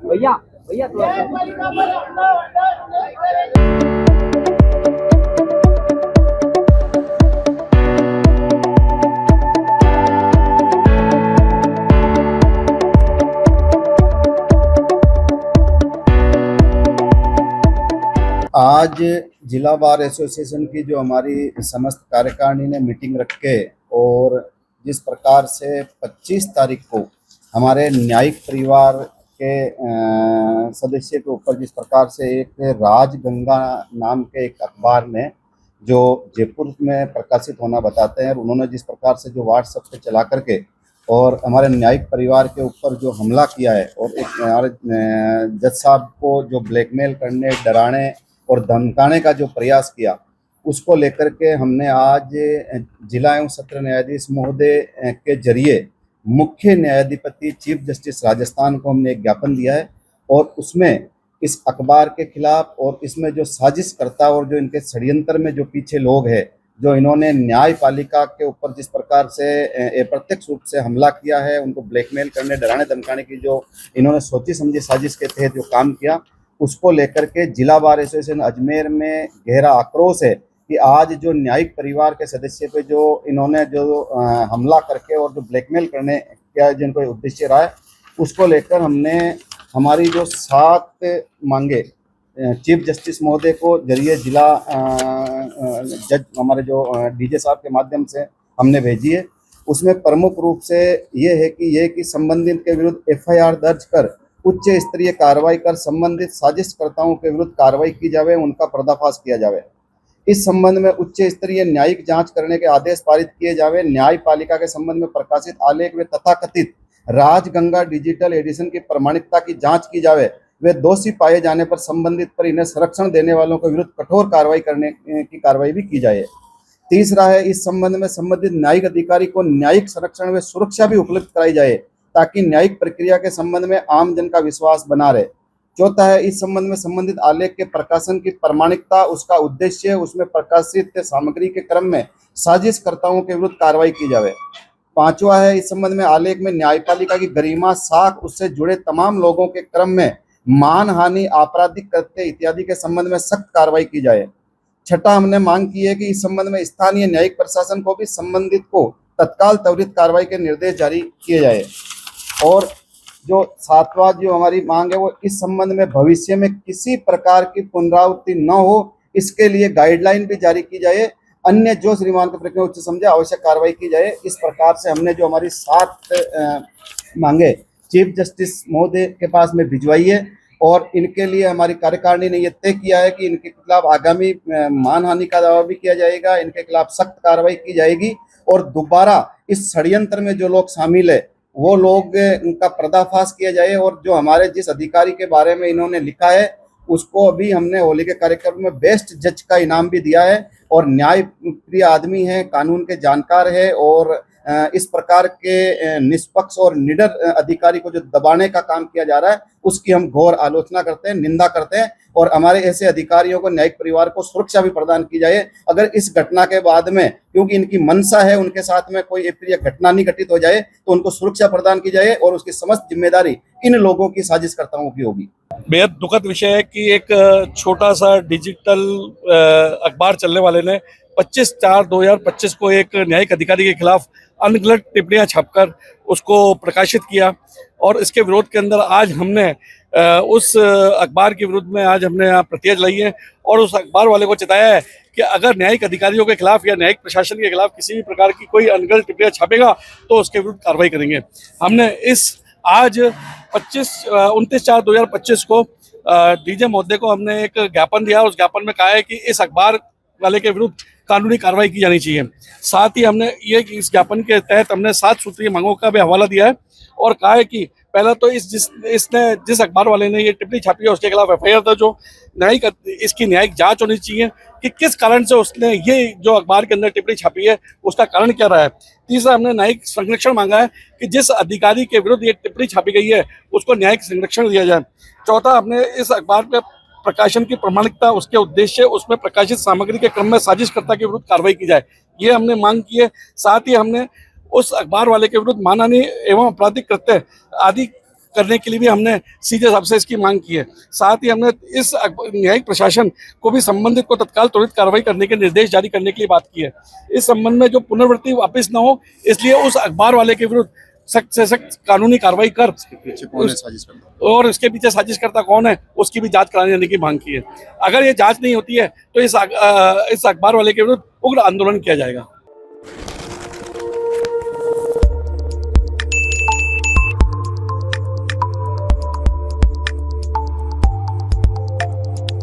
भैया भैया आज जिला बार एसोसिएशन की जो हमारी समस्त कार्यकारिणी ने मीटिंग रख के और जिस प्रकार से 25 तारीख को हमारे न्यायिक परिवार के सदस्य के ऊपर जिस प्रकार से एक राजगंगा नाम के एक अखबार में जो जयपुर में प्रकाशित होना बताते हैं, और उन्होंने जिस प्रकार से जो व्हाट्सएप पे चला करके और हमारे न्यायिक परिवार के ऊपर जो हमला किया है और एक हमारे जज साहब को जो ब्लैकमेल करने, डराने और धमकाने का जो प्रयास किया, उसको लेकर के हमने आज जिला एवं सत्र न्यायाधीश महोदय के जरिए मुख्य न्यायाधिपति चीफ जस्टिस राजस्थान को हमने एक ज्ञापन दिया है। और उसमें इस अखबार के खिलाफ और इसमें जो साजिशकर्ता और जो इनके षड्यंत्र में जो पीछे लोग हैं, जो इन्होंने न्यायपालिका के ऊपर जिस प्रकार से अप्रत्यक्ष रूप से हमला किया है, उनको ब्लैकमेल करने, डराने, धमकाने की जो इन्होंने सोची समझी साजिश के तहत जो काम किया, उसको लेकर के जिला बार एसोसिएशन अजमेर में गहरा आक्रोश है कि आज जो न्यायिक परिवार के सदस्य पे जो इन्होंने जो हमला करके और जो ब्लैकमेल करने का जिनको उद्देश्य रहा है, उसको लेकर हमने हमारी जो 7 मांगे चीफ जस्टिस महोदय को जरिए जिला जज हमारे जो डीजे साहब के माध्यम से हमने भेजी है। उसमें प्रमुख रूप से ये कि संबंधित के विरुद्ध एफआईआर दर्ज कर उच्च स्तरीय कार्रवाई कर संबंधित साजिशकर्ताओं के विरुद्ध कार्रवाई की जावे, उनका पर्दाफाश किया जावे। इस संबंध में उच्च स्तरीय न्यायिक जांच करने के आदेश पारित किए जावे। न्यायपालिका के संबंध में प्रकाशित आलेख व तथाकथित राजगंगा डिजिटल एडिशन की प्रमाणिकता की जांच की जावे। वे दोषी पाए जाने पर संबंधित पर इन्हें संरक्षण देने वालों के विरुद्ध कठोर कार्रवाई करने की कार्रवाई भी की जाए। तीसरा है, इस संबंध में संबंधित न्यायिक अधिकारी को न्यायिक संरक्षण व सुरक्षा भी उपलब्ध कराई जाए ताकि न्यायिक प्रक्रिया के संबंध में आम जन का विश्वास बना रहे। चौथा है, इस संबंध में संबंधित आलेख के प्रकाशन की प्रमाणिकता, उसका उद्देश्य, उसमें प्रकाशित सामग्री के क्रम में साजिशकर्ताओं के विरुद्ध कार्रवाई की जाए। पांचवा है, इस संबंध में आलेख में न्यायपालिका की गरिमा, साख, उससे जुड़े तमाम लोगों के क्रम में मानहानि, आपराधिक कृत्य इत्यादि के संबंध में सख्त कार्रवाई की जाए। छठा, हमने मांग की है कि इस संबंध में स्थानीय न्यायिक प्रशासन को भी संबंधित को तत्काल त्वरित कार्रवाई के निर्देश जारी किए जाए। और जो 7वां जो हमारी मांग है, वो इस संबंध में भविष्य में किसी प्रकार की पुनरावृत्ति न हो, इसके लिए गाइडलाइन भी जारी की जाए। अन्य जो श्रीमान की प्रक्रिया उचित समझे आवश्यक कार्रवाई की जाए। इस प्रकार से हमने जो हमारी 7 मांगे चीफ जस्टिस महोदय के पास में भिजवाई है, और इनके लिए हमारी कार्यकारिणी ने यह तय किया है कि इनके खिलाफ आगामी मानहानि का दावा भी किया जाएगा, इनके खिलाफ सख्त कार्रवाई की जाएगी, और दोबारा इस षड्यंत्र में जो लोग शामिल है वो लोग उनका पर्दाफाश किया जाए। और जो हमारे जिस अधिकारी के बारे में इन्होंने लिखा है, उसको अभी हमने होली के कार्यक्रम में बेस्ट जज का इनाम भी दिया है, और न्याय प्रिय आदमी है, कानून के जानकार है, और इस प्रकार के निष्पक्ष और निडर अधिकारी को जो दबाने का काम किया जा रहा है, उसकी हम घोर आलोचना करते हैं, निंदा करते हैं, और हमारे ऐसे अधिकारियों को, न्यायिक परिवार को सुरक्षा भी प्रदान की जाए। अगर इस घटना के बाद में, क्योंकि इनकी मंशा है उनके साथ में कोई अप्रिय घटना नहीं घटित हो जाए, तो उनको सुरक्षा प्रदान की जाए, और उसकी समस्त जिम्मेदारी इन लोगों की, साजिशकर्ताओं की होगी। बेहद दुखद विषय है कि एक छोटा सा डिजिटल अखबार चलने वाले ने 25/4/2025 को एक न्यायिक अधिकारी के खिलाफ अनगलत टिप्पणियां छापकर उसको प्रकाशित किया, और इसके विरोध के अंदर आज हमने उस अखबार के विरुद्ध में आज हमने यहाँ प्रतिहत लाई है, और उस अखबार वाले को चेताया है कि अगर न्यायिक अधिकारियों के खिलाफ या न्यायिक प्रशासन के खिलाफ किसी भी प्रकार की कोई अनगलत टिप्पणियां छापेगा तो उसके विरुद्ध कार्रवाई करेंगे। हमने आज 29/4/2025 को डीजे महोदय को हमने एक ज्ञापन दिया। उस ज्ञापन में कहा है कि इस अखबार वाले के विरुद्ध कानूनी कार्रवाई की जानी चाहिए। साथ ही हमने इस ज्ञापन के तहत हमने 7 सूत्रीय मांगों का भी हवाला दिया है, और कहा है कि पहला तो जिस अखबार वाले ने ये टिप्पणी छापी है उसके खिलाफ एफआईआर दर्ज हो, इसकी न्यायिक जांच होनी चाहिए कि किस कारण से उसने ये जो अखबार के अंदर टिप्पणी छापी है उसका कारण क्या रहा है। तीसरा, हमने न्यायिक संरक्षण मांगा है कि जिस अधिकारी के विरुद्ध ये टिप्पणी छापी गई है उसको न्यायिक संरक्षण दिया जाए। चौथा, हमने इस अखबार के प्रकाशन की प्रमाणिकता, उसके उद्देश्य, उसमें प्रकाशित सामग्री के क्रम में साजिशकर्ता के विरुद्ध कार्रवाई की जाए, ये हमने मांग की है। साथ ही हमने उस अखबार वाले के विरुद्ध मानहानि एवं आपराधिक कृत्य आदि करने के लिए भी हमने सीधे साहब से इसकी मांग की है। साथ ही हमने इस न्यायिक प्रशासन को भी संबंधित को तत्काल त्वरित कार्रवाई करने के निर्देश जारी करने के लिए बात की है। इस संबंध में जो पुनर्वृत्ति वापस न हो, इसलिए उस अखबार वाले के विरुद्ध सख्त से सख्त कानूनी कार्रवाई कर और इसके पीछे साजिशकर्ता कौन है उसकी भी जांच कराने जाने की मांग की है। अगर ये जांच नहीं होती है तो इस अखबार वाले के विरुद्ध उग्र आंदोलन किया जाएगा।